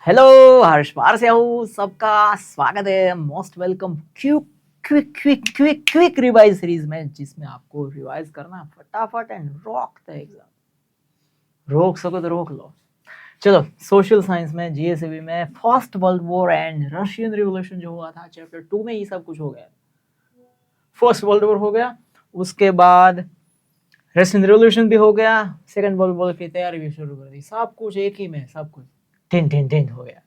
Hello, हर्ष पार से हूँ। सबका स्वागत है, most welcome quick quick quick quick quick revise series में, जिसमें आपको रिवाइज करना है फटाफट एंड रॉक द एग्जाम। रोक सको तो रोक लो। चलो, सोशल साइंस में, जीएसएबी में first world war and Russian revolution जो हुआ था चैप्टर 2 में, ये सब कुछ हो गया। फर्स्ट वर्ल्ड वॉर हो गया, उसके बाद रशियन रिवॉल्यूशन भी हो गया, सेकंड वर्ल्ड वॉर की तैयारी भी शुरू कर दी। सब कुछ एक ही में, सब कुछ टिन टिन टिन हो गया।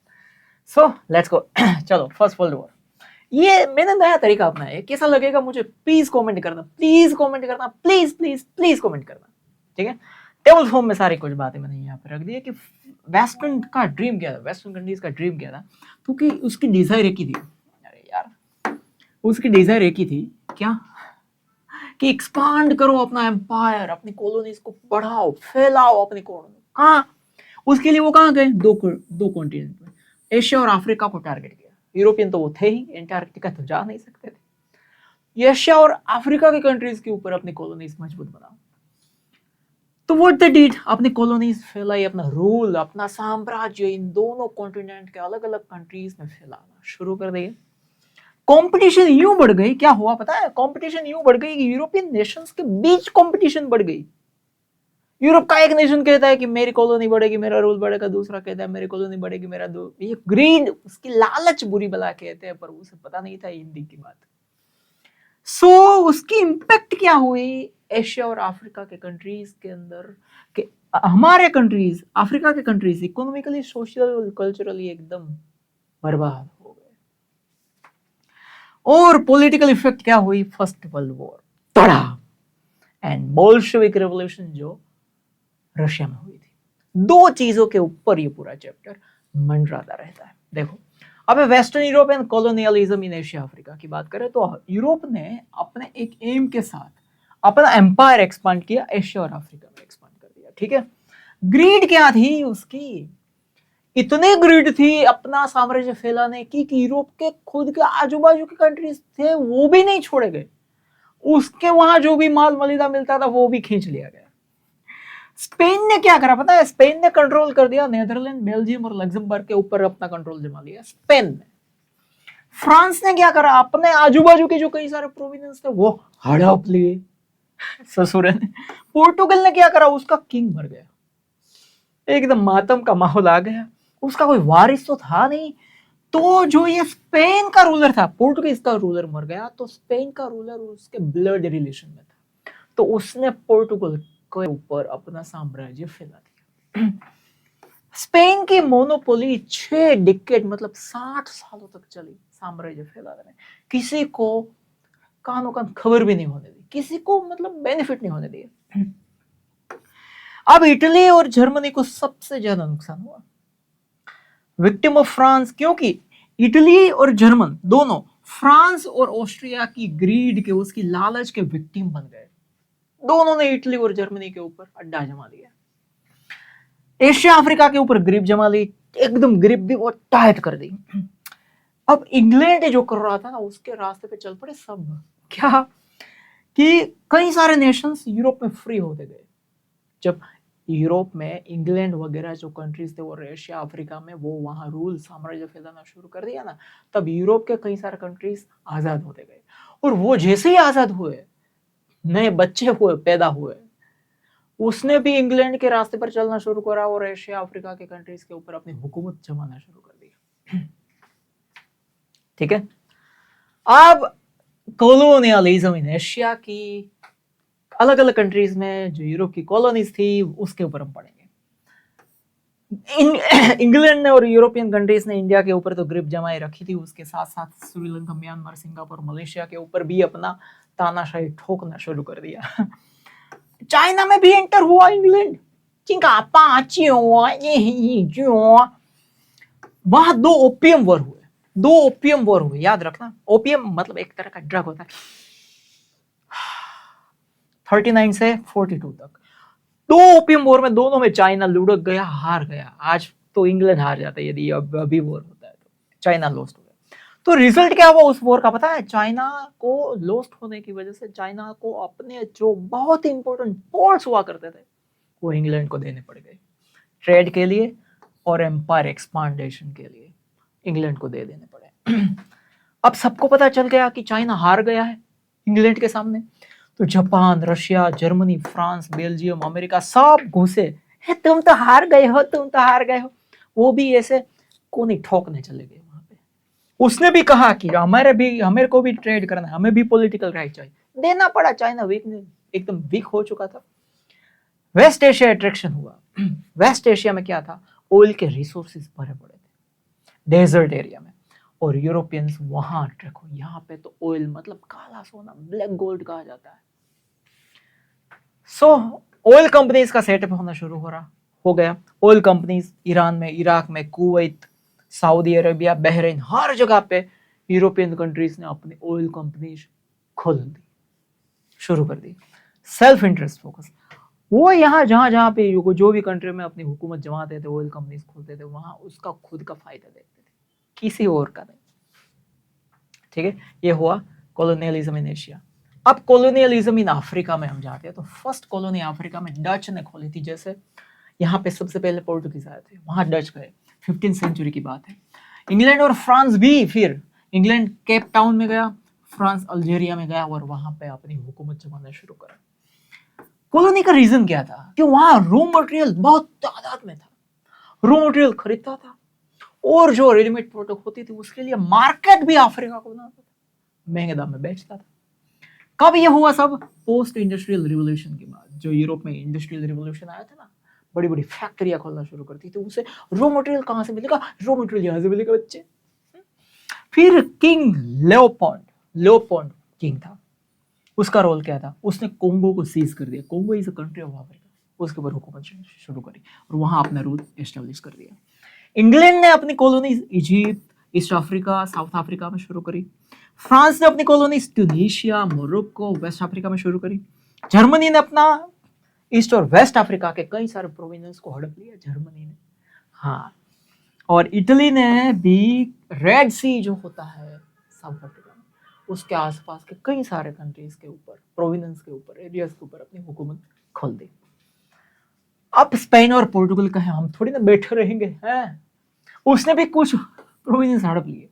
So let's go. चलो, फर्स्ट वर्ल्ड वॉर, ये मैंने नया तरीका अपनाया है। कैसा लगेगा मुझे प्लीज कमेंट करना, प्लीज कमेंट करना, प्लीज प्लीज प्लीज कमेंट करना, ठीक है। टेबल फॉर्म में सारी कुछ बातें मैंने यहाँ पे रख दी है कि वेस्टर्न का ड्रीम क्या था, वेस्टर्न कंट्रीज का ड्रीम क्या था। क्योंकि उसकी डिजायर एक ही थी, अरे यार, उसकी डिजायर एक ही थी, क्या कि एक्सपांड करो अपना एम्पायर, अपनी कॉलोनीज को बढ़ाओ, फैलाओ अपनी कॉलोनी। कहाँ? उसके लिए वो कहाँ गए? दो कॉन्टिनेंट में, एशिया और अफ्रीका को टारगेट किया। यूरोपियन तो वो थे ही, एंटार्क्टिका तो जा नहीं सकते थे। एशिया और अफ्रीका की कंट्रीज के ऊपर अपनी कॉलोनीज मजबूत बनाओ। तो व्हाट दे डिड, अपनी कॉलोनीज फैलाई, अपना रूल, अपना साम्राज्य इन दोनों कॉन्टिनेंट के अलग अलग कंट्रीज में फैलाना शुरू कर दिए। कंपटीशन यूं बढ़ गई, क्या हुआ पता है? कंपटीशन यूं बढ़ गई कि यूरोपियन नेशंस के बीच कंपटीशन बढ़ गई। यूरोप का एक नेशन कहता है कि मेरी कॉलोनी बढ़ेगी, मेरा रूल बढ़ेगा, दूसरा कहता है मेरी कॉलोनी बढ़ेगी, मेरा ये ग्रीड, उसकी लालच बुरी बला कहते हैं, पर उसे पता नहीं था हिंदी की बात। सो उसकी इंपैक्ट क्या हुई एशिया और अफ्रीका के कंट्रीज के अंदर, कि हमारे कंट्रीज, अफ्रीका के कंट्रीज इकोनॉमिकली, सोशल, कल्चरली एकदम बर्बाद हो गए। और पॉलिटिकल इफेक्ट क्या हुई? फर्स्ट वर्ल्ड वॉर तड़ा, एंड बोल्शेविक रेवोल्यूशन जो रशिया में हुई थी। दो चीजों के ऊपर ये पूरा चैप्टर मंडराता रहता है। देखो, अब western Europe and colonialism in Asia Africa की बात करें तो यूरोप ने अपने एक एम के साथ अपना एम्पायर एक्सपांड किया, एशिया और अफ्रीका में एक्सपांड कर दिया, ठीक है। ग्रीड क्या थी उसकी? इतनी ग्रीड थी अपना साम्राज्य फैलाने की कि यूरोप के खुद के आजू बाजू के कंट्रीज थे वो भी नहीं छोड़े गए। उसके वहां जो भी माल मलिदा मिलता था वो भी खींच लिया गया। स्पेन ने क्या करा पता है? स्पेन ने कंट्रोल कर दिया नेदरलैंड, बेल्जियम और लग्जमबर्ग के ऊपर, अपना कंट्रोल जमा लिया स्पेन ने। फ्रांस ने क्या करा? अपने आजू बाजू के जो कई सारे प्रोविंस थे वो हड़प लिए ससुर ने। पोर्टुगल ने क्या करा? उसका किंग मर गया, एकदम मातम का माहौल आ गया, उसका कोई वारिस तो था नहीं। तो जो ये स्पेन का रूलर था, पोर्टुगीज का रूलर मर गया, तो स्पेन का रूलर उसके ब्लड रिलेशन में था, तो उसने पोर्टुगल के ऊपर अपना साम्राज्य फैला दिया। स्पेन की मोनोपोली 6 डिकेड, मतलब 60 सालों तक चली, साम्राज्य फैलाने में। किसी को कानो कान खबर भी नहीं होने दी, किसी को मतलब बेनिफिट नहीं होने दिए। अब इटली और जर्मनी को सबसे ज्यादा नुकसान हुआ, विक्टिम ऑफ फ्रांस, क्योंकि इटली और जर्मन दोनों फ्रांस और ऑस्ट्रिया की ग्रीड के, उसकी लालच के विक्टिम बन गए। दोनों ने इटली और जर्मनी के ऊपर अड्डा जमा लिया। एशिया अफ्रीका के ऊपर ग्रिप जमा ली, एकदम ग्रिप भी वो टाइट कर दी। अब इंग्लैंड जो कर रहा था ना, उसके रास्ते पे चल पड़े सब। क्या? कि कई सारे नेशंस यूरोप में फ्री होते गए। जब यूरोप में इंग्लैंड वगैरह जो कंट्रीज थे वो एशिया अफ्रीका में वो वहां रूल, साम्राज्य फैलाना शुरू कर दिया ना, तब यूरोप के कई सारे कंट्रीज आजाद होते गए। और वो जैसे ही आजाद हुए, नए बच्चे हुए, पैदा हुए, उसने भी इंग्लैंड के रास्ते पर चलना शुरू करा और एशिया अफ्रीका के कंट्रीज के ऊपर अपनी हुकूमत जमाना शुरू कर दिया, ठीक है। अब कॉलोनियलिज्म इन एशिया की अलग अलग कंट्रीज में जो यूरोप की कॉलोनीज थी उसके ऊपर हम पढ़ेंगे। इंग्लैंड ने और यूरोपियन कंट्रीज ने इंडिया के ऊपर तो ग्रिप जमाए रखी थी, उसके साथ साथ श्रीलंका, म्यांमार, सिंगापुर, मलेशिया के ऊपर भी अपना तानाशाही ठोकना शुरू कर दिया। चाइना में भी एंटर हुआ इंग्लैंड, वहां दो ओपियम वॉर हुए, दो ओपियम वॉर हुए, याद रखना। ओपियम मतलब एक तरह का ड्रग होता है। 39 से 42 तक दो ओपियम वॉर में, दोनों में चाइना लुढ़क गया, हार गया। आज तो इंग्लैंड हार जाता है यदि अभी वॉर होता है तो, चाइना लॉस्ट हो गया। तो रिजल्ट क्या हुआ उस वॉर का पता है? चाइना को लॉस्ट होने की वजह से चाइना को अपने जो बहुत इंपॉर्टेंट पोर्ट्स हुआ करते थे वो इंग्लैंड को देने पड़ गए ट्रेड के लिए, और एम्पायर एक्सपांडेशन के लिए इंग्लैंड को दे देने पड़े। अब सबको पता चल गया कि चाइना हार गया है इंग्लैंड के सामने, तो Japan, Russia, Germany, France, Belgium, America सब घुसे, है तुम तो हार गए हो, तुम तो हार गए हो। वो भी ऐसे कोनी ठोकने चले गए वहां पे। उसने भी कहा कि हमें को भी ट्रेड करना है, हमें भी पॉलिटिकल राइट चाहिए, देना पड़ा। चाइना एकदम वीक हो चुका था। वेस्ट एशिया अट्रैक्शन हुआ। वेस्ट एशिया में क्या था, ऑयल के रिसोर्सेज भरे पड़े थे डेजर्ट एरिया में, और यूरोपियंस वहां अट्रैक्ट हो। यहाँ पे तो ऑयल मतलब काला सोना, ब्लैक गोल्ड कहा जाता है। सो ऑयल कंपनीज का सेटअप होना शुरू हो गया। ऑयल कंपनीज ईरान में, इराक में, कुवैत, सऊदी अरेबिया, बहरीन, हर जगह पे यूरोपियन कंट्रीज ने अपनी ऑयल कंपनीज खोल दी, शुरू कर दी। सेल्फ इंटरेस्ट फोकस, वो यहाँ जहां पे जो भी कंट्री में अपनी हुकूमत जमाते थे, ऑयल कंपनीज खोलते थे, वहां उसका खुद का फायदा देखते थे, किसी और का नहीं। ठीक है, ये हुआ कॉलोनियलिज्म इन एशिया। अब कॉलोनियलिज्म इन अफ्रीका में हम जाते हैं, तो फर्स्ट कॉलोनी अफ्रीका में डच ने खोली थी। जैसे यहाँ पे सबसे पहले पोर्टुगीज आए थे, वहां डच गए, 15वीं सेंचुरी की बात है। इंग्लैंड और फ्रांस भी, फिर इंग्लैंड केप टाउन में गया, फ्रांस अल्जीरिया में गया, और वहां पे अपनी हुकूमत जमाना शुरू करा। कॉलोनी का रीजन क्या था कि वहां रॉ मटेरियल बहुत तादाद में था, रॉ मटेरियल खरीदता था, और जो रेडीमेड प्रोडक्ट होती थी उसके लिए मार्केट भी अफ्रीका को बनाता था, महंगे दाम में बेचता था। कब ये हुआ सब, पोस्ट इंडस्ट्रियल रिवोल्यूशन के बाद। जो यूरोप में इंडस्ट्रियल रिवोल्यूशन आया था ना, बड़ी बड़ी फैक्ट्रियां खोलना शुरू करती थी, उसे रॉ मटेरियल कहां से मिलेगा, रॉ मटेरियल यहां से मिलेगा बच्चे। फिर किंग लेओपोल्ड किंग था, उसका रोल क्या था, उसने कोंगो को सीज कर दिया। Congo is a country of Africa, उसके ऊपर हुकूमत शुरू करी और वहां अपना रूल एस्टेब्लिश कर दिया। इंग्लैंड ने अपनी colonies Egypt, East Africa, South Africa में शुरू करी। फ्रांस ने अपनी colonies Tunisia, Morocco, West Africa में शुरू करी। जर्मनी ने अपना ईस्ट और वेस्ट अफ्रीका के कई सारे प्रोविंस को हड़प लिया, जर्मनी ने। हाँ, और इटली ने भी रेड सी जो होता है साउथ अफ्रीका में, उसके आसपास के कई सारे कंट्रीज के ऊपर, प्रोविंस के ऊपर, एरियाज के ऊपर अपनी हुकूमत खोल दी। अब स्पेन और पोर्टुगल का है, हम थोड़ी ना बैठे रहेंगे, हैं? उसने भी कुछ प्रोविंस हड़प लिए।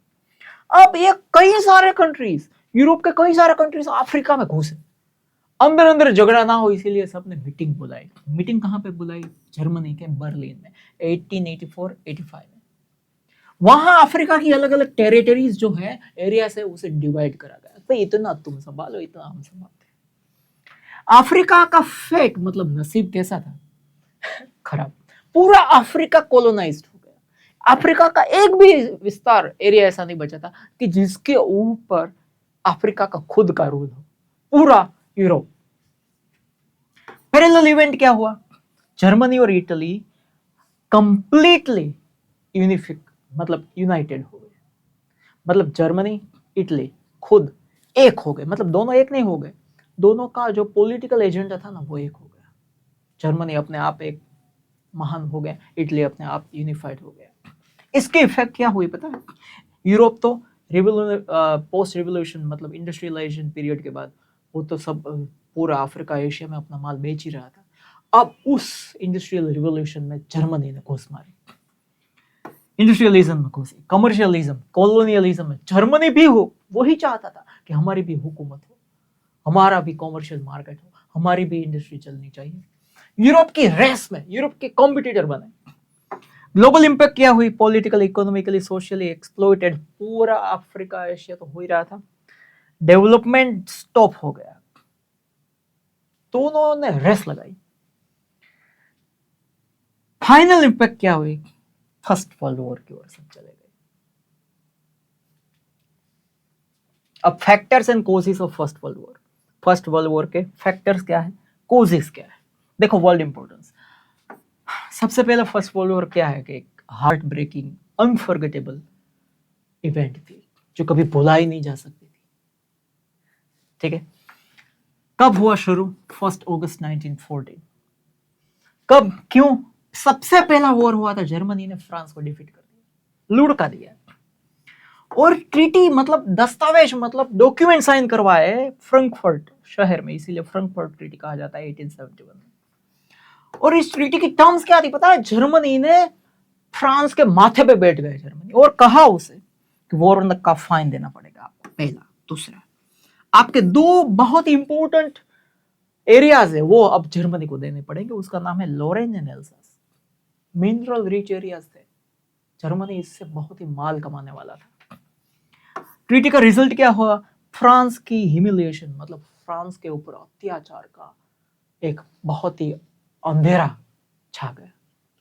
अब ये कई सारे कंट्रीज, यूरोप के कई सारे कंट्रीज अफ्रीका में घुसे। अंदर अंदर झगड़ा ना हो इसीलिए सबने मीटिंग बुलाई। मीटिंग कहां पे बुलाई, जर्मनी के बर्लिन में 1884-85 में। वहां अफ्रीका की अलग अलग टेरिटरीज जो है, एरिया से उसे डिवाइड करा गया, तो इतना तुम संभालो, इतना हम संभालते। अफ्रीका का फेट मतलब नसीब कैसा था, खराब। पूरा अफ्रीका कोलोनाइज्ड हो गया। अफ्रीका का एक भी विस्तार, एरिया ऐसा नहीं बचा था कि जिसके ऊपर अफ्रीका का खुद का रूल हो, पूरा यूरोप। पैरेलल इवेंट क्या हुआ, जर्मनी और इटली कंप्लीटली यूनिफिक मतलब यूनाइटेड हो गए। मतलब जर्मनी, इटली खुद एक हो गए, मतलब दोनों एक नहीं हो गए, दोनों का जो पॉलिटिकल एजेंडा था ना वो एक हो गया। जर्मनी अपने आप एक महान हो गया, इटली अपने आप यूनिफाइड हो गया। इसके इफेक्ट क्या हुई पता है, यूरोप तो पोस्ट रिवोल्यूशन मतलब इंडस्ट्रियलाइजेशन पीरियड के बाद वो तो सब पूरा अफ्रीका एशिया में अपना माल बेच ही रहा था। अब उस इंडस्ट्रियल रिवोल्यूशन में जर्मनी ने घुस मारी, इंडस्ट्रियलिज्म में घुसी, कमर्शियलिज्म, कॉलोनियलिज्म में जर्मनी भी हो, वही चाहता था कि हमारी भी हुकूमत हो, हमारा भी कॉमर्शियल मार्केट हो, हमारी भी इंडस्ट्री चलनी चाहिए। यूरोप की रेस में यूरोप के कॉम्पिटिटर बने। ग्लोबल इंपैक्ट क्या हुई, पॉलिटिकल, इकोनॉमिकली, सोशली एक्सप्लॉइटेड पूरा अफ्रीका एशिया तो हो ही रहा था। डेवलपमेंट स्टॉप हो गया, दोनों ने रेस लगाई। फाइनल इंपैक्ट क्या हुई, फर्स्ट वर्ल्ड वॉर की ओर सब चले गए। अब factors and causes of first world war, first world war के फैक्टर्स क्या है, कोजेस क्या है। देखो वर्ल्ड इंपॉर्टेंस, सबसे पहले फर्स्ट वर्ल्ड वॉर क्या है कि एक हार्ट ब्रेकिंग अनफॉरगेटेबल इवेंट थी जो कभी भुला ही नहीं जा सकती थी। ठीक है, कब हुआ शुरू, 1 अगस्त 1914। कब, क्यों, सबसे पहला वॉर हुआ था, जर्मनी ने फ्रांस को डिफीट कर दिया, लुढ़का दिया। और ट्रीटी मतलब दस्तावेज मतलब डॉक्यूमेंट साइन करवाए फ्रैंकफर्ट शहर में, इसीलिए फ्रैंकफर्ट ट्रीटी कहा जाता है 1871 में। और इस ट्रीटी की टर्म्स क्या थी पता है, जर्मनी ने फ्रांस के माथे पे बैठ गए जर्मनी और कहा उसे कि वॉर का फाइन देना पड़ेगा आपको। पहला। दूसरा, आपके दो बहुत इंपॉर्टेंट एरियाज है वो अब जर्मनी को देने पड़ेंगे। उसका नाम है Lorraine and Alsace. Mineral rich areas थे, जर्मनी इससे बहुत ही माल कमाने वाला था। ट्रीटी का रिजल्ट क्या हुआ? फ्रांस की ह्यूमिलिएशन, मतलब फ्रांस के ऊपर अत्याचार का एक बहुत ही अंधेरा छा गया।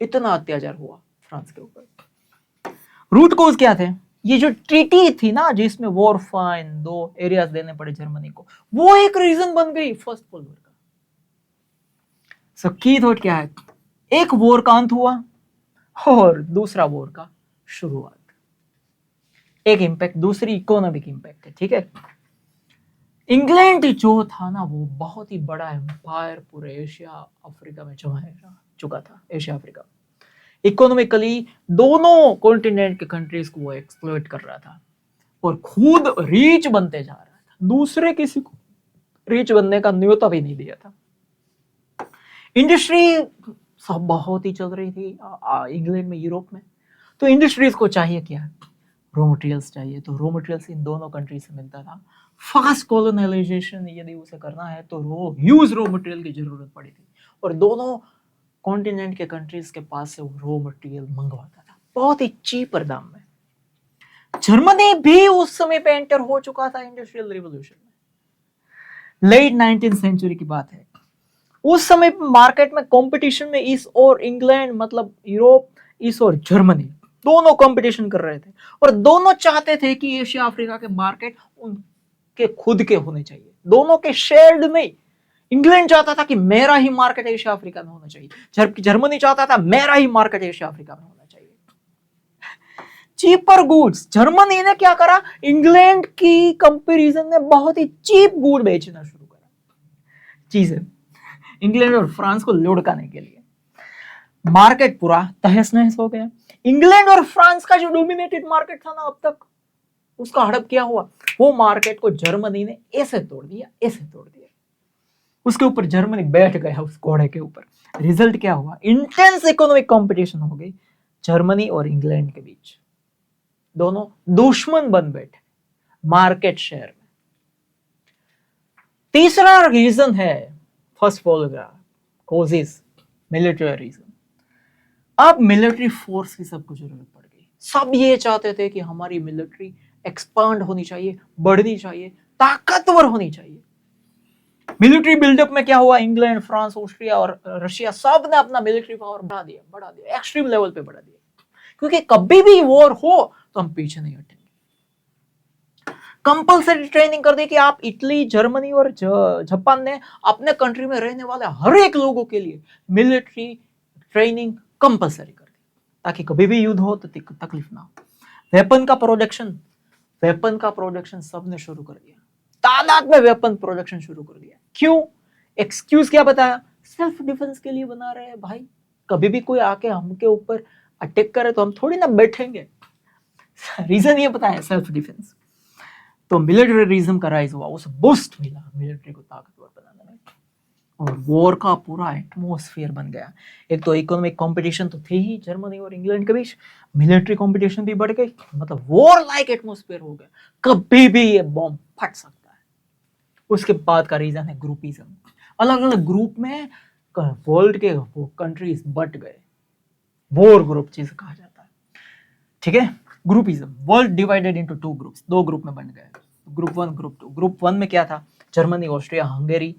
इतना अत्याचार हुआ फ्रांस के ऊपर। रूट कोज क्या थे? ये जो ट्रीटी थी ना जिसमें वॉर फाइन 2 एरियाज देने पड़े जर्मनी को, वो एक रीजन बन गई फर्स्ट वर्ल्ड वॉर का। सो की थॉट क्या है? एक वॉर का अंत हुआ और दूसरा वॉर का शुरुआत। एक इंपैक्ट, दूसरी इकोनॉमिक इंपैक्ट है, ठीक है। इंग्लैंड जो था ना वो बहुत ही बड़ा एम्पायर पूरे एशिया अफ्रीका में जमा चुका था। एशिया अफ्रीका इकोनॉमिकली दोनों कॉन्टिनेंट के कंट्रीज को वो एक्सप्लॉइट कर रहा था और खुद रीच बनते जा रहा था। दूसरे किसी को रीच बनने का न्योता भी नहीं दिया था। इंडस्ट्री सब बहुत ही चल रही थी इंग्लैंड में, यूरोप में। तो इंडस्ट्रीज को चाहिए क्या? रॉ मटेरियल्स चाहिए। तो रॉ मटेरियल्स इन दोनों कंट्री से मिलता था। फास्ट कॉलोनाइजेशन यदि उसे करना है तो ह्यूज रॉ मटेरियल की जरूरत पड़ी थी और दोनों कॉन्टिनेंट के कंट्रीज के पास से वो रॉ मटेरियल मंगवाता था बहुत ही चीपर दाम में। जर्मनी भी उस समय पे एंटर हो चुका था इंडस्ट्रियल रिवॉल्यूशन में। लेट 19th सेंचुरी की बात है। उस समय मार्केट में कंपटीशन में ईस्ट और इंग्लैंड, मतलब यूरोप, ईस्ट और जर्मनी दोनों कंपटीशन कर रहे थे और दोनों चाहते थे कि एशिया अफ्रीका के मार्केट उनके खुद के होने चाहिए, दोनों के शेयर्ड नहीं। इंग्लैंड चाहता था कि मेरा ही मार्केट एशिया अफ्रीका में होना चाहिए, जबकि जर्मनी चाहता था मेरा ही मार्केट एशिया अफ्रीका में होना चाहिए। चीपर गुड्स, जर्मनी ने क्या करा? इंग्लैंड की कंपैरिजन में बहुत ही चीप गुड बेचना शुरू करा। चीजें इंग्लैंड और फ्रांस को लुढ़काने के लिए मार्केट पूरा तहस नहस हो गया। इंग्लैंड और फ्रांस का जो डोमिनेटेड मार्केट था ना अब तक, उसका हड़प क्या हुआ? वो मार्केट को जर्मनी ने ऐसे तोड़ दिया, ऐसे तोड़ दिया। उसके ऊपर जर्मनी बैठ गया उस घोड़े के ऊपर। रिजल्ट क्या हुआ? इंटेंस इकोनॉमिक कंपटीशन हो गई जर्मनी और इंग्लैंड के बीच। दोनों दुश्मन बन बैठे मार्केट शेयर में। तीसरा रीजन है first world war causes, military reason. अब मिलिट्री फोर्स की सबको जरूरत पड़ गई। सब ये चाहते थे कि हमारी मिलिट्री एक्सपांड होनी चाहिए, बढ़नी चाहिए, ताकतवर होनी चाहिए। मिलिट्री बिल्डअप में क्या हुआ? इंग्लैंड, फ्रांस, ऑस्ट्रिया और रशिया सब ने अपना मिलिट्री पावर बढ़ा दिया, एक्सट्रीम लेवल पे बढ़ा दिया, क्योंकि कभी भी वॉर हो तो हम पीछे नहीं हटेंगे। कंपल्सरी ट्रेनिंग कर दी कि आप इटली, जर्मनी और जापान ने अपने कंट्री में रहने वाले हर एक लोगों के लिए मिलिट्री ट्रेनिंग कंपल्सरी कर दी, ताकि कभी भी युद्ध हो तो तकलीफ ना हो। वेपन का प्रोडक्शन सबने शुरू कर दिया, तादाद में वेपन प्रोडक्शन शुरू कर दिया। क्यों? एक्सक्यूज क्या बताया? सेल्फ डिफेंस के लिए बना रहे हैं भाई। कभी भी कोई आके हमके ऊपर अटैक करे तो हम थोड़ी ना बैठेंगे। रीजन ये बताया, सेल्फ डिफेंस। तो मिलिटरिज्म का राइज हुआ, उसे बूस्ट मिला मिलिट्री को ताकतवर बनाने में, और वॉर का पूरा एटमॉस्फेयर बन गया। एक तो इकोनॉमिक कंपटीशन तो थी ही जर्मनी और इंग्लैंड के बीच, मिलिट्री कंपटीशन भी बढ़ गई, मतलब वॉर लाइक एटमॉस्फेयर हो गया। कभी भी ये बॉम्ब फट सकता है। उसके बाद का रीजन है ग्रुपिज्म। अलग अलग ग्रुप में वर्ल्ड के कंट्रीज बट गए, वॉर ग्रुप जिसे कहा जाता है, ठीक है। Groupism, world divided into 2 groups, 2 group में बन गए, ग्रुप 1, ग्रुप 2। ग्रुप 1 में क्या था? Germany, Austria, Hungary,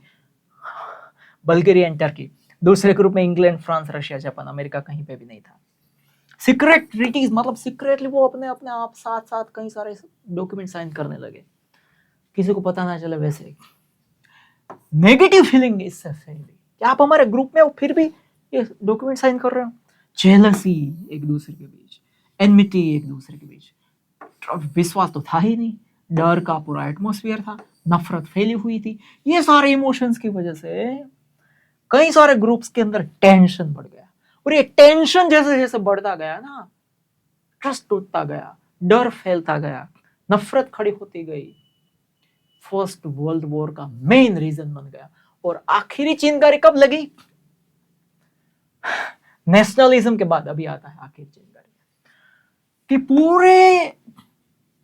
Bulgaria and Turkey. दूसरे ग्रुप में England, France, Russia, Japan, America कहीं पे भी नहीं था। सीक्रेट ट्रीटीज, मतलब सीक्रेटली वो अपने आप साथ कई सारे डॉक्यूमेंट साइन करने लगे, किसी को पता ना चले। वैसे नेगेटिव फीलिंग इससे फैली कि आप हमारे ग्रुप में हो फिर भी ये डॉक्यूमेंट साइन कर रहे हो। जेलसी एक दूसरे के बीच, एनमिटी एक दूसरे के बीच, विश्वास तो था ही नहीं, डर का पूरा एटमॉस्फेयर था, नफरत फैली हुई थी। ये सारे इमोशंस की वजह से कई सारे ग्रुप्स के अंदर टेंशन बढ़ गया, और ये टेंशन जैसे जैसे बढ़ता गया ना, ट्रस्ट टूटता गया, डर फैलता गया, नफरत खड़ी होती गई। फर्स्ट वर्ल्ड वॉर का मेन रीजन बन गया। और आखिरी चिंगारी कब लगी? नेशनलिज्म के बाद अभी आता है आखिरी चिंगारी। कि पूरे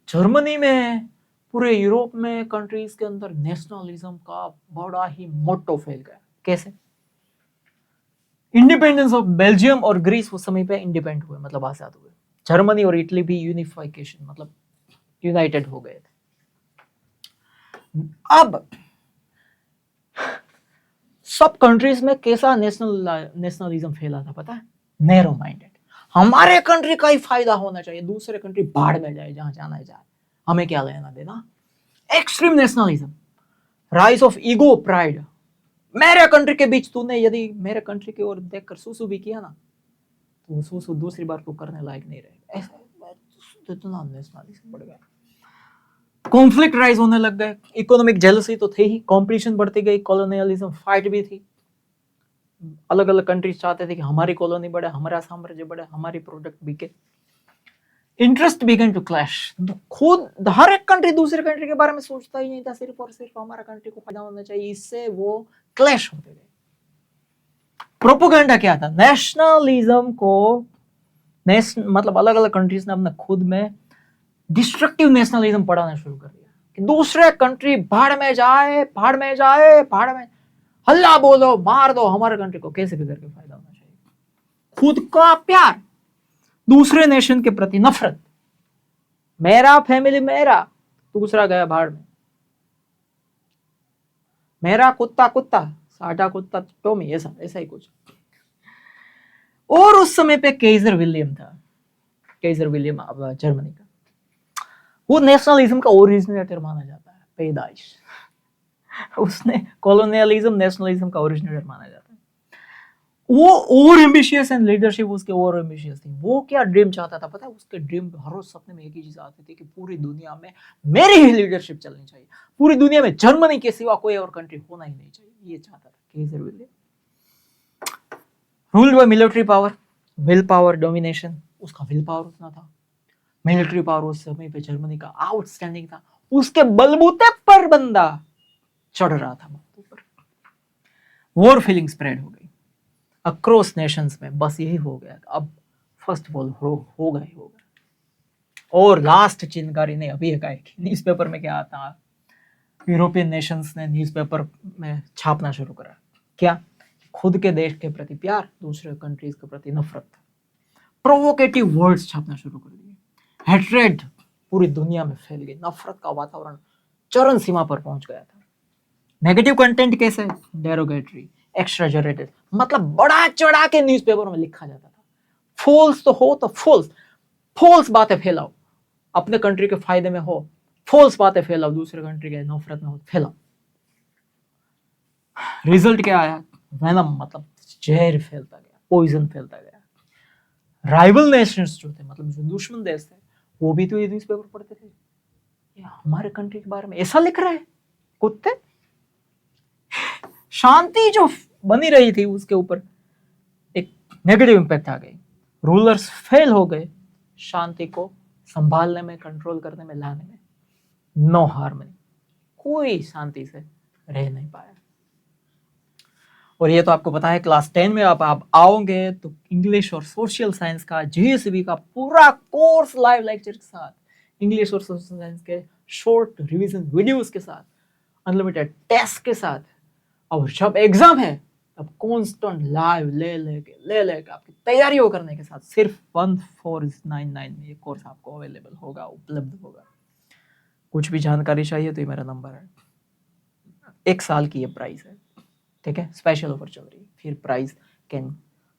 जर्मनी में, पूरे यूरोप में, कंट्रीज के अंदर नेशनलिज्म का बड़ा ही मोटो फैल गया। कैसे? इंडिपेंडेंस ऑफ बेल्जियम और ग्रीस उस समय पे इंडिपेंडेंट हुए, मतलब आजाद हुए। जर्मनी और इटली भी यूनिफिकेशन मतलब यूनाइटेड हो गए थे। अब सब कंट्रीज में कैसा नेशनलिज्म फैला था पता है? Narrow minded. हमारे कंट्री का ही फायदा होना चाहिए, दूसरे कंट्री बाढ़ में जाए, जहां जाना है जाए, हमें क्या लेना देना। Extreme nationalism, rise of ego, pride. मेरे कंट्री के बीच तूने यदि मेरे कंट्री की ओर देखकर सुसु भी किया ना, तो सुसु दूसरी बार तो करने लायक नहीं रहेगा। ऐसा इतना नेशनलिज्म बढ़ गया। कॉन्फ्लिक्ट राइज होने लग गए, इकोनॉमिक जेलसी तो थे ही, कॉम्पिटिशन बढ़ती गई, कॉलोनियलिज्म फाइट भी थी। अलग अलग कंट्रीज चाहते थे कि हमारी कॉलोनी बढ़े, हमारा साम्राज्य बढ़े, हमारी प्रोडक्ट बिके। Interest began to clash. खुद हर एक कंट्री दूसरे कंट्री के बारे में सोचता ही नहीं था, सिर्फ और सिर्फ हमारा कंट्री को फायदा होना चाहिए। इससे वो क्लैश होते गए। प्रोपोगेंडा क्या था? नेशनलिज्म को मतलब अलग अलग कंट्रीज ने अपने खुद में डिस्ट्रक्टिव नेशनलिज्म पढ़ाना शुरू कर दिया कि दूसरे कंट्री भाड़ में जाए, भाड़ में जाए, भाड़ में, हल्ला बोलो, मार दो, हमारे कंट्री को कैसे भी करके फायदा होना चाहिए। खुद का प्यार, दूसरे नेशन के प्रति नफरत। मेरा फैमिली मेरा, दूसरा गया भाड़ में। मेरा कुत्ता कुत्ता, साडा कुत्ता टॉमी, ऐसा ऐसा ही कुछ। और उस समय पे केजर विलियम था, केजर विलियम जर्मनी का। वो नेशनलिज्म का ओरिजिनेटर माना जाता है, पैदाइश। उसने कॉलोनियलिज्म नेशनलिज्म का ओरिजिनेटर माना जाता है। वो ओवर एम्बिशियस एंड लीडरशिप उसके ओवर एम्बिशियस थी। वो क्या ड्रीम चाहता था पता है? उसके ड्रीम हर रोज सपने में एक ही चीज आती थी कि पूरी दुनिया में मेरी ही लीडरशिप चलनी चाहिए, पूरी दुनिया में जर्मनी के सिवा कोई और कंट्री होना ही नहीं चाहिए। ये चाहता था Kjær William. Ruled by military power, will power, domination. उसका विल पावर उतना था, मिलिट्री पावर उस समय पे जर्मनी का आउटस्टैंडिंग था। उसके बलबूते पर बंदा चढ़ रहा था ऊपर। वॉर फीलिंग स्प्रेड हो गई अक्रॉस नेशंस में। बस यही हो गया, अब फर्स्ट वॉर हो गए। और लास्ट चिंगारी ने अभी एक आई, न्यूज़पेपर में क्या आता, यूरोपियन नेशंस ने न्यूज़पेपर में छापना शुरू करा। क्या? खुद के देश के प्रति प्यार, दूसरे कंट्रीज के प्रति नफरत। प्रोवोकेटिव वर्ड्स छापना शुरू कर दिए। हेट्रेड पूरी दुनिया में फैल गई, नफरत का वातावरण चरम सीमा पर पहुंच गया था। नेगेटिव कंटेंट कैसे? डेरोगेटरी, एक्सट्रेजरेटेड, मतलब बड़ा चढ़ा के न्यूज़पेपर में लिखा जाता था। फॉल्स तो हो तो फॉल्स बातें फैलाओ, अपने कंट्री के फायदे में हो, फॉल्स बातें फैलाओ, दूसरे कंट्री के नफरत में हो फैलाओ। रिजल्ट क्या आया? वेनम, मतलब जहर फैलता गया, पॉइजन फैलता गया। राइवल नेशंस जो थे, मतलब जो दुश्मन देश थे, वो भी तो ये न्यूज़पेपर पढ़ते थे। ये हमारे कंट्री के बारे में ऐसा लिख रहा है कुत्ते। शांति जो बनी रही थी उसके ऊपर एक नेगेटिव इंपैक्ट आ गई। रूलर्स फेल हो गए शांति को संभालने में, कंट्रोल करने में, लाने में। नो हार्मनी, कोई शांति से रह नहीं पाया। और ये तो आपको पता है, क्लास 10 में आप आओगे तो इंग्लिश और सोशल साइंस का, जीएसबी का पूरा कोर्स लाइव लेक्चर के साथ, इंग्लिश और सोशल साइंस के शॉर्ट रिवीजन वीडियोस के साथ, अनलिमिटेड टेस्ट के साथ। और जब एग्जाम है तब कॉन्स्टेंट लाइव ले लेके आपकी तैयारियों करने के साथ सिर्फ 1499 में ये कोर्स आपको अवेलेबल होगा, उपलब्ध होगा। कुछ भी जानकारी चाहिए तो ये मेरा नंबर है। 1 साल की ये प्राइस है, ठीक है, स्पेशल ऑफर चल रही है। फिर प्राइस कैन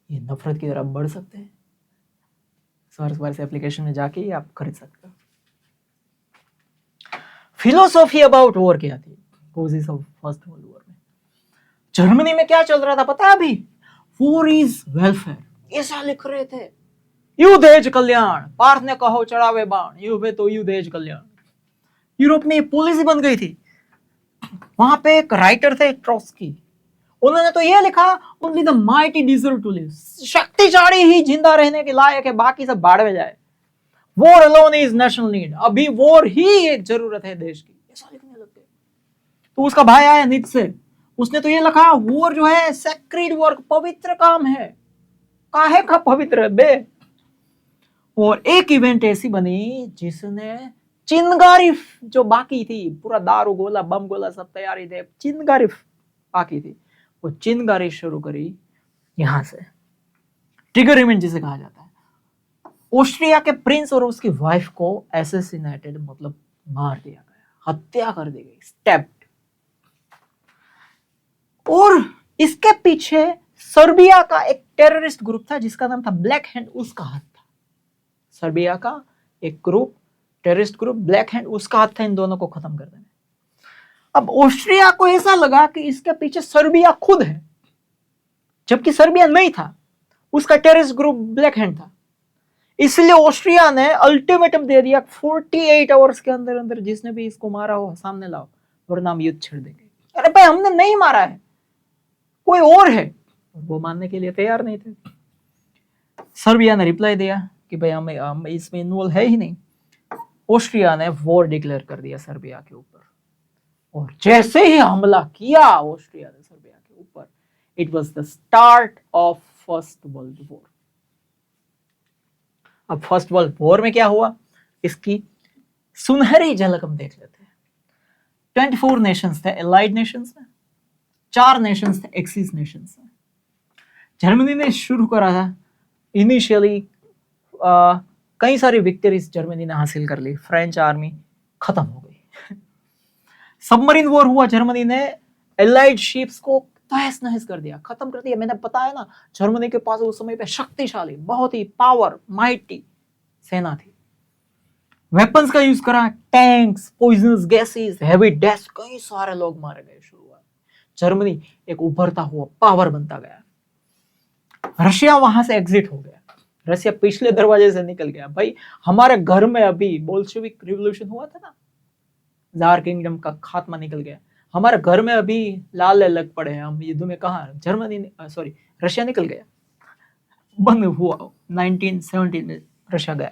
ये नफरत की तरफ बढ़ सकते हैं। सर्च एप्लीकेशन में जाके आप खरीद सकते हो। फिलोसॉफी अबाउट वॉर क्या थी? Causes of first world war में जर्मनी में क्या चल रहा था पता है? अभी वॉर इज वेलफेयर ऐसा लिख रहे थे। युद्ध एज कल्याण, पार्थ ने कहो चढ़ावे बाण, युद्ध तो युद्ध एज कल्याण। यूरोप में पॉलिसी बन गई थी। वहां पे एक राइटर थे ट्रॉट्स्की, उन्होंने तो ये लिखा, only the mighty deserve to live, शक्तिशाली ही जिंदा रहने के लायक है, बाकी सब बाढ़ में जाए। War alone is national need, अभी वॉर ही एक जरूरत है देश की, ऐसा लिखने लग गए। तो उसका भाई आया नीत्शे, उसने तो ये लिखा, वॉर जो है सेक्रेड वर्क, पवित्र काम है। काहे का पवित्र है बे? और एक इवेंट ऐसी बनी जिसने चिनगारी जो बाकी थी, पूरा दारू गोला बम गोला सब तैयारी थे, चिनगारी बाकी थी, वो चिनगारी शुरू करी यहां से। ट्रिगर इवेंट जिसे कहा जाता है। ऑस्ट्रिया के प्रिंस और उसकी वाइफ को एसेसिनेटेड मतलब मार दिया गया, हत्या कर दी गई, स्टेप्ड। और इसके पीछे सर्बिया का एक टेररिस्ट ग्रुप था जिसका नाम था ब्लैक हैंड, उसका हाथ था। सर्बिया का एक group, terrorist group black hand, उसका हाथ था इन दोनों को खत्म कर देने। अब ऑस्ट्रिया को ऐसा लगा कि इसके पीछे सर्बिया खुद है, जबकि सर्बिया नहीं था, उसका टेररिस्ट ग्रुप ब्लैक हैंड था। इसलिए ऑस्ट्रिया ने अल्टीमेटम दे दिया 48 आवर्स के अंदर अंदर जिसने भी इसको मारा हो सामने लाओ, वरना हम युद्ध छेड़ देंगे। अरे भाई हमने नहीं मारा है, कोई और है। वो मानने के लिए तैयार नहीं थे। सर्बिया ने रिप्लाई दिया कि भाई हम इसमें इन्वॉल्व है ही नहीं। ऑस्ट्रिया ने वॉर डिक्लेयर कर दिया सर्बिया के ऊपर, और जैसे ही हमला किया ऑस्ट्रिया ने सर्बिया के ऊपर, it was the start of first world war. अब फर्स्ट वर्ल्ड वॉर में क्या हुआ, इसकी सुनहरी झलक हम देख लेते हैं। 24 नेशंस थे एलाइड नेशंस में, 4 नेशंस थे एक्सिस नेशंस में। जर्मनी ने शुरू करा था इनिशियली, कई सारी विक्टरीज जर्मनी ने हासिल कर ली, फ्रेंच आर्मी खत्म हो गई। सबमरीन वॉर हुआ, जर्मनी ने एलाइड शिप्स को तहस नहस कर दिया, खत्म कर दिया। मैंने बताया ना, जर्मनी के पास उस समय पे शक्तिशाली, बहुत ही पावर माइटी सेना थी। वेपन्स का यूज करा, tanks, poisonous gases, heavy death, कई सारे लोग मारे गए। शुरुआत जर्मनी एक उभरता हुआ पावर बनता गया। रशिया वहां से एग्जिट हो गया, रशिया पिछले दरवाजे से निकल गया। भाई हमारे घर में अभी बोल्शेविक रिवॉल्यूशन हुआ था ना, जार किंगडम का खात्मा निकल गया, हमारे घर में अभी लाल लग पड़े हैं, हम युद्ध में कहा रशिया निकल गया, बंद हुआ। 1917 में रशिया गया।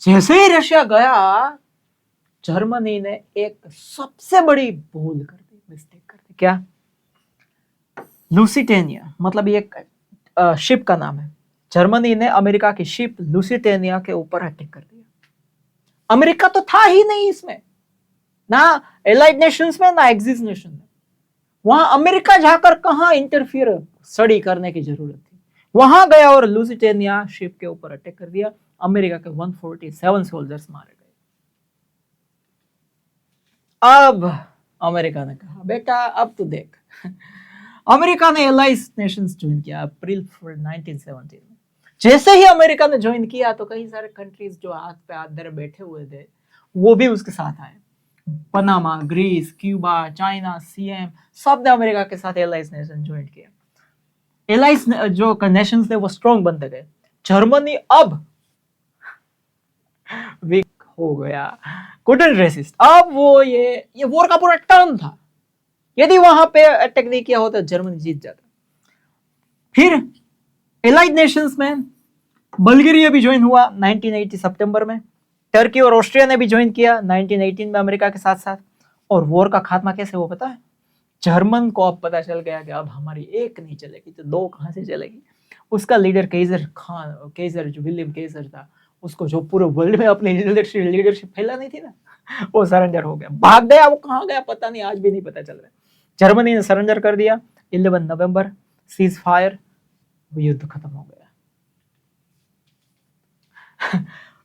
जैसे ही रशिया गया, जर्मनी ने एक सबसे बड़ी भूल कर दी, मिस्टेक कर दी। क्या? लुसिटेनिया, मतलब ये एक शिप का नाम है। जर्मनी ने अमेरिका की शिप लुसिटेनिया के ऊपर अटैक कर दिया। अमेरिका तो था ही नहीं इसमें, ना एलाइड नेशंस में, ना एक्सिस नेशन में। वहां अमेरिका जाकर कहां इंटरफियर स्टडी करने की जरूरत थी। वहां गया और लुसिटेनिया शिप के ऊपर अटैक कर दिया। अमेरिका के 147 सोल्जर्स मारे गए। अब अमेरिका ने कहा, बेटा अब तो देख। अमेरिका ने एलाइड नेशंस ज्वाइन किया अप्रैल 1917 में। जैसे ही अमेरिका ने ज्वाइन किया तो कई सारे कंट्रीज जो हाथ पे हाथ धरे बैठे हुए थे वो भी उसके साथ आए। Panama, Greece, Cuba, China, Siam, सब ने अमेरिका के साथ एलाइड नेशन ज्वाइन किया। एलाइड जो नेशंस थे वो स्ट्रॉन्ग बनते गए। जर्मनी अब वीक हो गया, couldn't resist। अब वो ये वॉर का पूरा टर्न था। यदि वहां पे अटैक नहीं किया होता जर्मनी जीत जाता। फिर एलाइड नेशंस में बल्गेरिया भी ज्वाइन हुआ 1980 सितंबर में। टर्की और ऑस्ट्रिया ने भी ज्वाइन किया 1918 में अमेरिका के साथ साथ। और वॉर का खात्मा कैसे हुआ पता है? जर्मन को अब पता चल गया कि अब हमारी एक नहीं चलेगी तो दो कहां से चलेगी। उसका लीडर केजर जो विलियम केजर था, उसको जो पूरे वर्ल्ड में अपनी लीडरशिप फैलानी थी ना, वो सरेंडर हो गया, भाग गया। वो कहां गया पता नहीं, आज भी नहीं पता चल रहा। जर्मनी ने सरेंडर कर दिया 11 नवंबर, सीज फायर, युद्ध खत्म हो गया।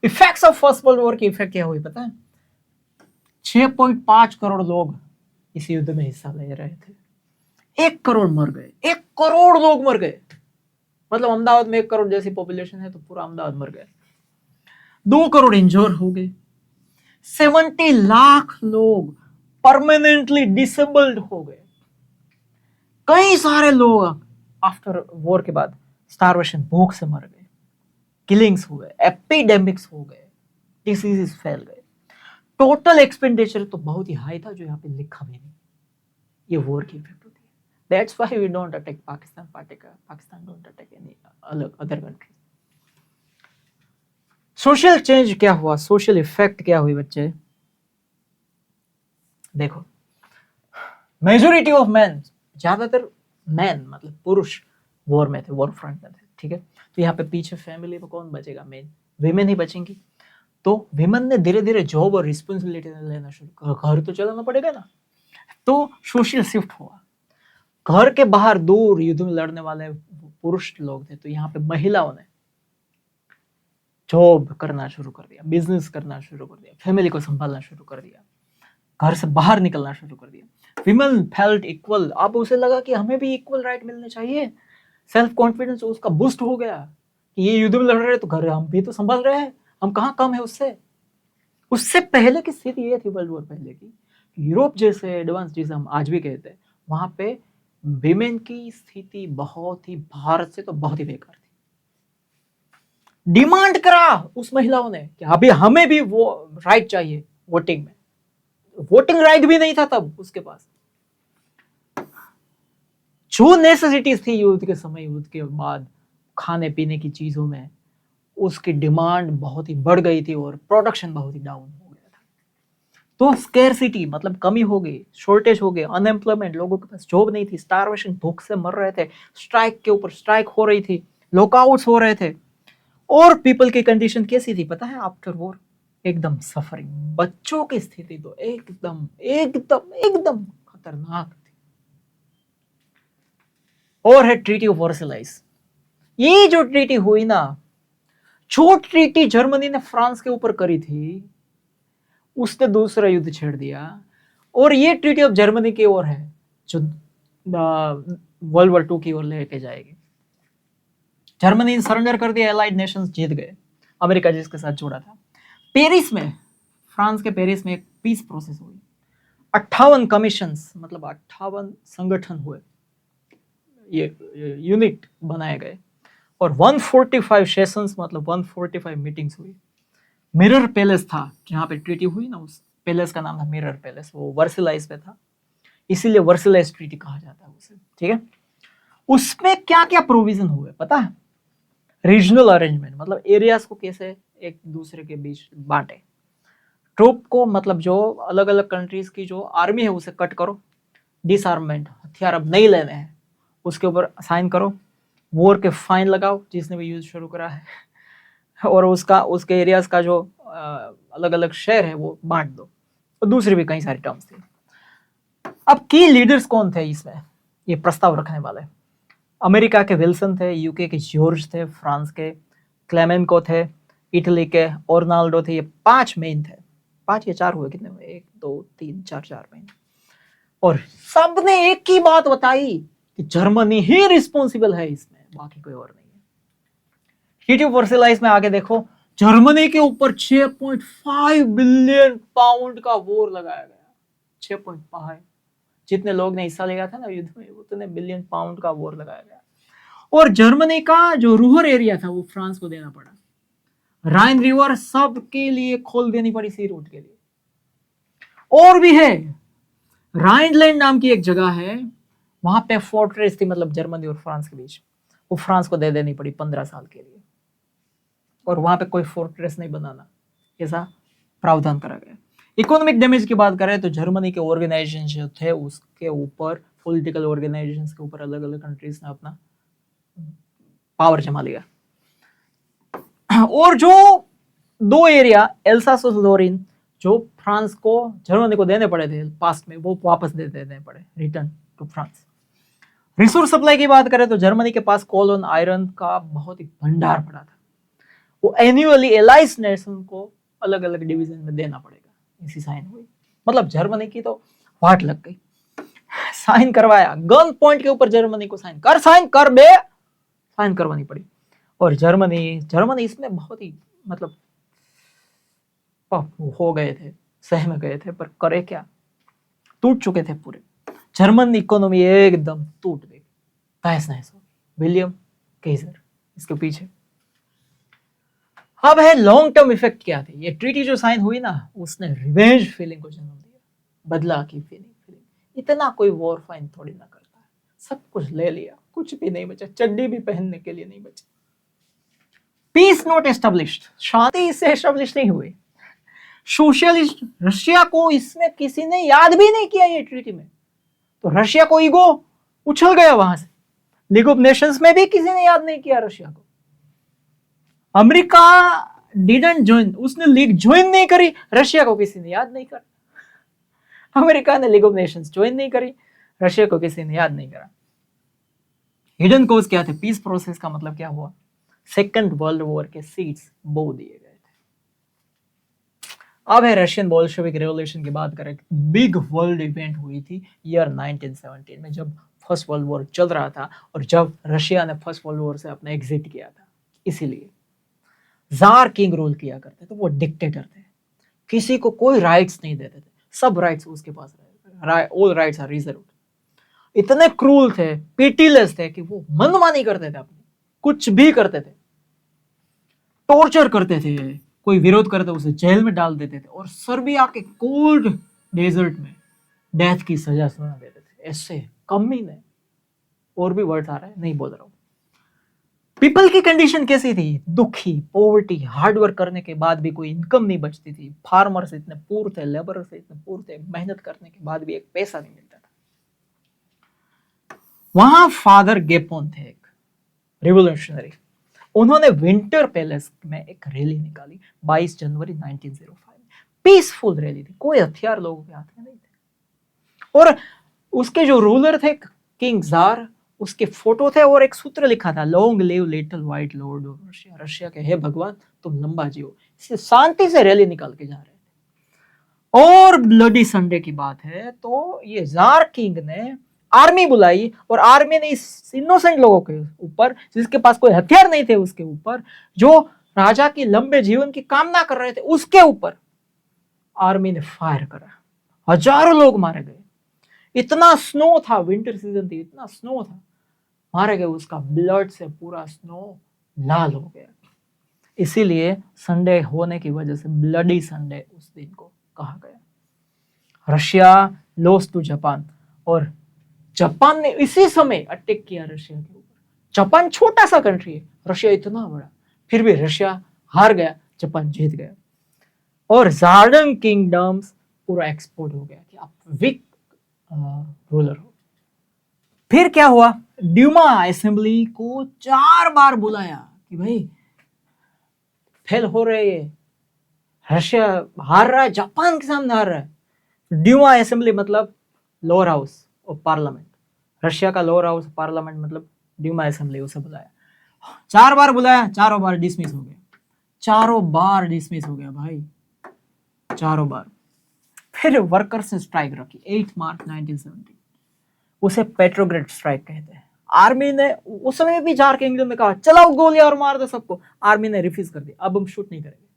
Effects of first world war की इफेक्ट क्या हुई पता है? 6.5 करोड़ लोग इस युद्ध में हिस्सा ले रहे थे। 1 करोड़ मर गए। 1 करोड़ लोग मर गए। मतलब अहमदाबाद में 1 करोड़ जैसी पॉपुलेशन है तो पूरा अहमदाबाद मर गया। 2 करोड़ इंजोर हो गए। 70 लाख लोग परमानेंटली डिसेबल्ड हो गए। कई सारे लोग आफ्टर वॉर के बाद स्टारवेशन, भूख से मर गए। किलिंग्स हुए, एपिडेमिक्स हो गए, डिसीजेस फैल गए। टोटल एक्सपेंडिचर तो बहुत ही हाई था जो यहाँ पे लिखा भी नहीं। ये वॉर की इफेक्ट होती है। That's why we don't attack Pakistan, Pakistan don't attack any other country. Social change क्या हुआ, सोशल इफेक्ट क्या हुई बच्चे? देखो, मेजोरिटी ऑफ मैन, ज्यादातर मैन मतलब पुरुष वॉर में थे, वॉर फ्रंट में थे। ठीक है, तो यहाँ पे पीछे फैमिली में कौन बचेगा? मेन विमेन ही बचेंगी। तो विमेन ने धीरे धीरे जॉब और रिस्पॉन्सिबिलिटी लेना शुरू कर, घर तो चलाना पड़ेगा ना। तो सोशल शिफ्ट हुआ। घर के बाहर दूर युद्ध में लड़ने वाले पुरुष लोग थे, तो यहाँ पे महिलाओं ने जॉब करना शुरू कर दिया, बिजनेस करना शुरू कर दिया, फैमिली को संभालना शुरू कर दिया, घर से बाहर निकलना शुरू कर दिया। विमेन फेल्ट इक्वल, अब उसे लगा कि हमें भी इक्वल राइट मिलने चाहिए। सेल्फ कॉन्फिडेंस उसका बूस्ट हो गया कि ये युद्ध में लड़ रहे तो घर हम भी तो संभाल रहे हैं, हम कहाँ कम है उससे। उससे पहले की स्थिति ये थी वर्ल्ड वॉर पहले की, यूरोप जैसे एडवांस जिसे हम आज भी कहते हैं, वहां पे विमेन की स्थिति बहुत ही, भारत से तो बहुत ही बेकार थी। डिमांड करा उस महिलाओं ने कि अभी हमें भी वो राइट चाहिए वोटिंग में। वोटिंग राइट भी नहीं था तब उसके पास। जो नेसेसिटीज थी युद्ध के समय, युद्ध के बाद खाने पीने की चीजों में, उसकी डिमांड बहुत ही बढ़ गई थी और प्रोडक्शन बहुत ही डाउन हो गया था। तो स्केर्सिटी मतलब कमी हो गई, शॉर्टेज हो गई, अनएम्प्लॉयमेंट, लोगों के पास जॉब नहीं थी, स्टारवेशन, भूख से मर रहे थे, स्ट्राइक के ऊपर स्ट्राइक हो रही थी, लॉकआउट्स हो रहे थे। और पीपल की कंडीशन कैसी थी पता है आफ्टर वॉर? एकदम सफरिंग। बच्चों की स्थिति तो एकदम एकदम एकदम खतरनाक थी। और है ट्रीटी ऑफ वर्सलाइस। ये जो ट्रीटी हुई ना, जो ट्रीटी जर्मनी ने फ्रांस के ऊपर करी थी, उसने दूसरा युद्ध छेड़ दिया। और ये ट्रीटी ऑफ जर्मनी की ओर है जो वर्ल्ड वॉर 2 की ओर लेके जाएगी। जर्मनी ने सरेंडर कर दिया, एलाइड नेशंस जीत गए, अमेरिका जिसके साथ जुड़ा था। पेरिस में, फ्रांस के पेरिस में एक पीस प्रोसेस हुई। 58 कमीशंस मतलब 58 संगठन हुए, ये यूनिट बनाए गए, और 145 सेशंस मतलब 145 मीटिंग्स हुई। मिरर पैलेस था जहां पे ट्रीटी हुई ना, उस पैलेस का नाम था मिरर पैलेस, वो वर्सलाइस पे था, इसीलिए वर्सलाइस ट्रीटी कहा जाता है उसे। ठीक है, उसमें क्या क्या प्रोविजन हुए पता है? रीजनल अरेंजमेंट मतलब एरियाज को कैसे एक दूसरे के बीच बांटे, ट्रूप को मतलब जो अलग अलग कंट्रीज की जो आर्मी है उसे कट करो, डिसआर्ममेंट, हथियार अब नहीं लेने हैं, उसके ऊपर साइन करो, वॉर के फाइन लगाओ जिसने भी यूज शुरू करा है, और उसके एरियाज का जो अलग अलग शहर है वो बांट दो, और दूसरी भी कई सारी टर्म्स थी। अब की लीडर्स कौन थे इसमें, ये प्रस्ताव रखने वाले? अमेरिका के विल्सन थे, यूके के जॉर्ज थे, फ्रांस के क्लेमेंको थे, इटली के ओर्नाल्डो थे। ये 5 मेन थे, 5 या 4 हुए, कितने हुए? 1 2 3 4 मेन। और सबने एक ही बात बताई कि जर्मनी ही रिस्पॉन्सिबल है इसमें, बाकी कोई और नहीं है। ट्रीटी ऑफ वर्सलाइस में आगे देखो, जर्मनी के ऊपर 6.5 बिलियन पाउंड का वॉर लगाया गया। 6.5, जितने लोग ने हिस्सा लिया था ना युद्ध में, उतने बिलियन पाउंड का वॉर लगाया गया। और जर्मनी का जो रूरल एरिया था वो फ्रांस को देना पड़ा। राइन रिवर सबके लिए खोल देनी पड़ी सी रूट के लिए। और भी है, राइनलैंड नाम की एक जगह है, वहां पे फोर्ट्रेस थी मतलब जर्मनी और फ्रांस के बीच, वो फ्रांस को दे देनी पड़ी 15 साल के लिए, और वहां पे कोई फोर्ट्रेस नहीं बनाना, ऐसा प्रावधान करा गया। इकोनॉमिक डैमेज की बात करें तो जर्मनी के ऑर्गेनाइजेशन जो थे उसके ऊपर, पॉलिटिकल ऑर्गेनाइजेशन के ऊपर अलग अलग कंट्रीज ने अपना पावर जमा लिया। और जो 2 एरिया एल्सास और लोरिन जो फ्रांस को, जर्मनी को देने पड़े थे पास्ट में, वो वापस दे देने पड़े, return to France. Resource supply की बात करें तो जर्मनी के पास कोल और आयरन का बहुत ही भंडार पड़ा था, वो एन्युअली एलाइज नेशन को अलग अलग डिवीजन में देना पड़ेगा, इसी साइन हुई। मतलब जर्मनी की तो वाट लग गई, साइन करवाया, गन पॉइंट के ऊपर जर्मनी को साइन कर बे, साइन करवानी पड़ी। और जर्मनी इसमें बहुत ही मतलब हो गए थे, सहम गए थे, पर करे क्या, टूट चुके थे पूरे। जर्मन इकोनॉमी एकदम टूट गई, तहस नहस हो गई। विलियम केजर इसके पीछे। अब है लॉन्ग टर्म इफेक्ट क्या थे। ये ट्रीटी जो साइन हुई ना, उसने रिवेंज फीलिंग को जन्म दिया, बदला की फीलिंग। इतना कोई वॉर फाइन थोड़ी ना करता है, सब कुछ ले लिया, कुछ भी नहीं बचा, चड्डी भी पहनने के लिए नहीं बची। पीस नॉट एस्टेब्लिश्ड, शांति इससे एस्टेब्लिश नहीं हुई। सोशलिस्ट रशिया को इसमें किसी ने याद भी नहीं किया ये ट्रीटी में, तो रशिया को ईगो उछल गया वहां से। लीग ऑफ नेशंस में भी किसी ने याद नहीं किया रशिया को। अमेरिका डिडंट ज्वाइन, उसने लीग ज्वाइन नहीं करी, रशिया को किसी ने याद नहीं करा। अमेरिका ने लीग ऑफ नेशंस ज्वाइन नहीं करी, रशिया को किसी ने याद नहीं करा। हिडन कोज क्या थे? पीस प्रोसेस का मतलब क्या हुआ? सेकेंड वर्ल्ड वॉर के सीड्स बो दिए गए थे। अब है रशियन बोल्शेविक रेवोल्यूशन की बात करें। बिग वर्ल्ड इवेंट हुई थी ईयर 1917 में, जब फर्स्ट वर्ल्ड वॉर चल रहा था और जब रशिया ने फर्स्ट वर्ल्ड वॉर से अपना एग्जिट किया था। इसीलिए जार किंग रूल किया करते थे, वो डिक्टेटर थे, किसी को कोई राइट्स नहीं देते थे, सब राइट्स उसके पास रहे, ऑल राइट्स आर रिजर्व्ड। इतने क्रूल थे, पिटीलेस थे कि वो मनमानी करते थे, अपनी कुछ भी करते थे, टॉर्चर करते थे, कोई विरोध करते उसे जेल में डाल देते थे और सर्बिया के कोल्ड डेजर्ट में डेथ की सजा सुना देते थे। ऐसे कम ही नहीं, और भी वर्ड्स आ रहे हैं, नहीं बोल रहा हूं। पीपल की कंडीशन कैसी थी? दुखी, पॉवर्टी, हार्डवर्क करने के बाद भी कोई इनकम नहीं बचती थी। फार्मर्स इतने पूर थे, लेबरर्स इतने पूर थे, मेहनत करने के बाद भी एक पैसा नहीं मिलता था। वहां फादर गेपोन थे, एक रिवोल्यूशनरी। उन्होंने विंटर पैलेस में एक रैली निकाली 22 जनवरी 1905। पीसफुल रैली थी, कोई हथियार लोगों के हाथ में नहीं थे। और उसके जो रूलर थे किंग जार, उसके फोटो थे और एक सूत्र लिखा था, long live little white Lord of Russia. Russia के हे भगवान तुम लंबा जियो। शांति से रैली निकाल के जा रहे थे। और ब्लडी संडे की बात है तो ये जार किंग ने आर्मी बुलाई और आर्मी ने इस इनोसेंट लोगों के ऊपर, जिसके पास कोई हथियार नहीं थे, उसके ऊपर, जो राजा की लंबे जीवन की कामना कर रहे थे, उसके ऊपर आर्मी ने फायर करा। हजारों लोग मारे गए। इतना स्नो था, विंटर सीजन थी, इतना स्नो था, मारे गए। उसका ब्लड से पूरा स्नो लाल हो गया। इसीलिए संडे होने की वजह से ब्लडी संडे उस दिन को कहा गया। रशिया लॉस्ट टू जापान, और जापान ने इसी समय अटैक किया रशिया के ऊपर। जापान छोटा सा कंट्री है, रशिया इतना बड़ा, फिर भी रशिया हार गया, जापान जीत गया। और जार्डन किंगडम्स पूरा एक्सपोर्ट हो गया कि आप वीक रूलर हो। फिर क्या हुआ? ड्यूमा असेंबली को 4 बार बुलाया कि भाई फेल हो रहे हैं, रशिया हार रहा है, जापान के सामने हार रहा है। ड्यूमा असेंबली मतलब lower house of parliament, Russia का लोअर हाउस पार्लियामेंट मतलब ड्यूमा असेंबली, उसे बुलाया। 4 बार बुलाया, चारों बार डिसमिस हो गया। चारों बार डिसमिस हो गया भाई, चारों बार। फिर वर्कर्स ने स्ट्राइक रखी 8 मार्च 1917। उसे पेट्रोग्रेड स्ट्राइक कहते हैं। आर्मी ने उस समय भी जार किंगडम में कहा चलाओ गोलियां और मार दो सबको। आर्मी ने रिफ्यूज कर दिया, अब हम शूट नहीं करेंगे,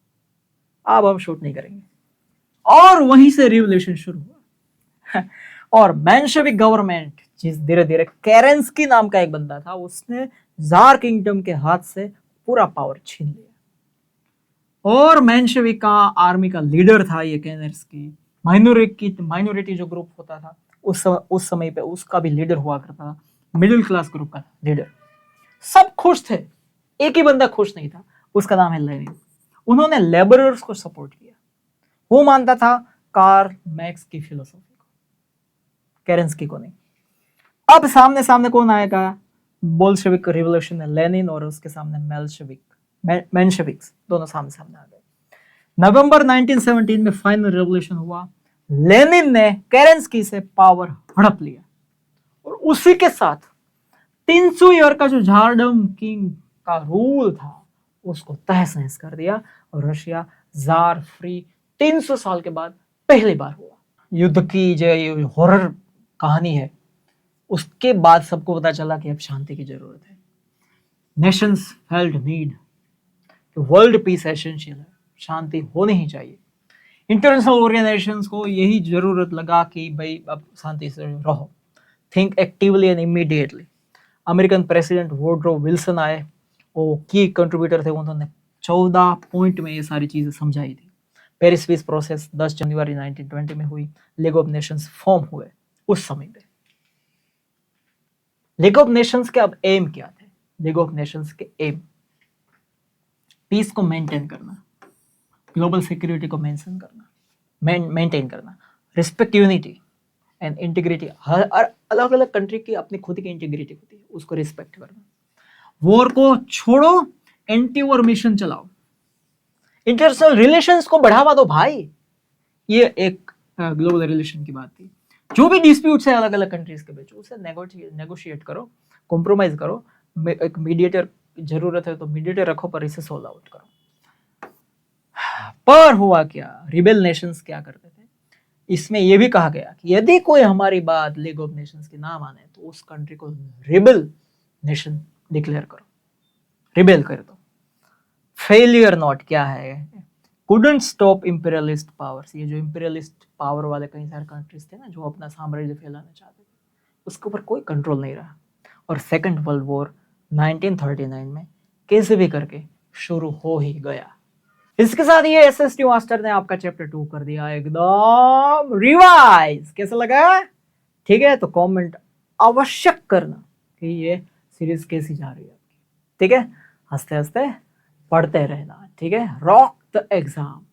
अब हम शूट नहीं करेंगे। और वहीं से रिवोल्यूशन शुरू हुआ। और मेंशेविक गवर्नमेंट, जिस धीरे धीरे केरेंस्की नाम का एक बंदा था, उसने जार किंगडम के हाथ से पूरा पावर छीन लिया। और मेंशेविक का आर्मी का लीडर था ये केरेंस्की। माइनॉरिटी जो ग्रुप होता था उस समय पे उसका भी लीडर हुआ करता था, मिडिल क्लास ग्रुप का लीडर। सब खुश थे, एक ही बंदा खुश नहीं था, उसका नाम है लेनिन। उन्होंने लेबरर्स को सपोर्ट किया। वो मानता था कार्ल मैक्स की फिलोसॉफी को, केरेंस्की को नहीं। अब सामने सामने कौन आएगा? बोल्शेविक रिवॉल्यूशन में लेनिन और उसके सामने मेंशेविक्स, दोनों सामने सामने आ गए। नवंबर 1917 में फाइनल रिवॉल्यूशन हुआ। लेनिन ने केरेंस्की से पावर हड़प लिया और उसी के साथ 300 ईयर का जो झारडम किंग का रूल था उसको तहस नहस कर दिया और रशिया जार फ्री 300 साल के बाद पहली बार हुआ। युद्ध की जो हॉरर कहानी है उसके बाद सबको पता चला कि अब शांति की जरूरत है। Nations felt need, world peace essential है, शांति होनी ही चाहिए। इंटरनेशनल ऑर्गेनाइजेशंस को यही जरूरत लगा कि भाई अब शांति से रहो, think actively and immediately. American president Woodrow Wilson आए, वो की कंट्रीब्यूटर थे, उन्होंने 14 पॉइंट में ये सारी चीजें समझाई थी। पेरिस पीस प्रोसेस 10 जनवरी 1920 में हुई। लीग ऑफ नेशंस फॉर्म हुए उस समय पे। लीग ऑफ नेशंस के अब एम क्या थे? लीग ऑफ नेशंस के एम पीस को मेंटेन करना, ग्लोबल सिक्योरिटी को मेंटेन करना, रिस्पेक्ट यूनिटी एंड इंटीग्रिटी। हर अलग अलग कंट्री की अपनी खुद की इंटीग्रिटी होती है, उसको रिस्पेक्ट करना। वॉर को छोड़ो, एंटी वॉर मिशन चलाओ। इंटरनेशनल रिलेशंस को बढ़ावा दो भाई। ये एक ग्लोबल रिलेशन की बात थी। जो भी डिस्प्यूट्स है अलग अलग कंट्रीज के बीच, उसे नेगोशिएट करो, कॉम्प्रोमाइज करो, एक मीडिएटर की जरूरत है तो मीडिएटर रखो, पर इसे सोल्व आउट करो। पर हुआ क्या, रिबेल नेशंस क्या करते थे, इसमें यह भी कहा गया कि यदि कोई हमारी बात लीग ऑफ नेशंस की ना माने तो उस कंट्री को रिबेल नेशन डिक्लेयर करो, रिबेल कर दो। फेलियर नॉट क्या है, कुडंट स्टॉप इंपीरियलिस्ट पावर्स। ये जो इंपीरियलिस्ट पावर वाले कई सारे कंट्रीज थे ना, जो अपना साम्राज्य फैलाना चाहते थे, उसके ऊपर कोई कंट्रोल नहीं रहा। और सेकंड वर्ल्ड वॉर 1939 में कैसे भी करके शुरू हो ही गया। इसके साथ ये SST मास्टर ने आपका चैप्टर 2 कर दिया एकदम रिवाइज। कैसा लगा? ठीक है, तो कमेंट अवश्य करना कि ये सीरीज कैसी जा रही है आपकी। ठीक है, हंसते हंसते पढ़ते रहना। ठीक है, रॉक द एग्जाम।